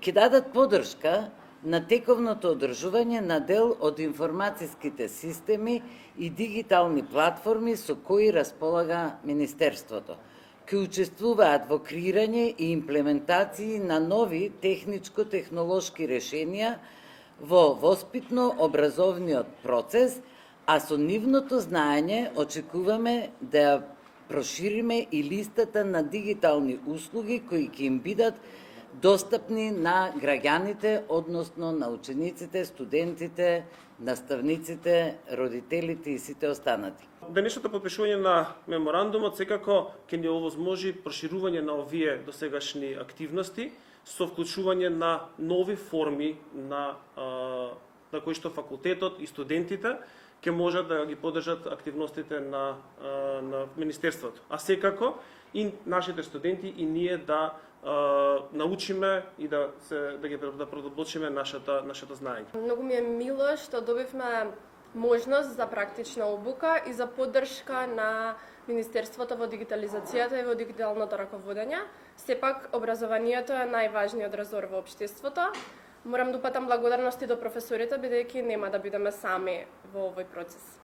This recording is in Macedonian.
ќе дадат поддршка на тековното одржување на дел од информатиските системи и дигитални платформи со кои располага Министерството. Ќе учествуваат во креирање и имплементации на нови техничко-технолошки решенија во воспитно-образовниот процес, а со нивното знаење очекуваме да ја прошириме и листата на дигитални услуги кои ќе им бидат достапни на граѓаните, односно на учениците, студентите, наставниците, родителите и сите останати. Денешното подпишување на меморандумот секако ќе ни овозможи проширување на овие досегашни активности со вклучување на нови форми на кои што факултетот и студентите ќе можат да ги поддржат активностите на Министерството. А секако и нашите студенти и ние да научиме и да продолбочиме нашата знаење. Многу ми е мило што добивме можност за практична обука и за поддршка на Министерството во дигитализацијата и во дигиталното раководење. Сепак, образованието е најважниот резор во општеството. Морам да упатам благодарности до професорите, бидејќи нема да бидеме сами во овој процес.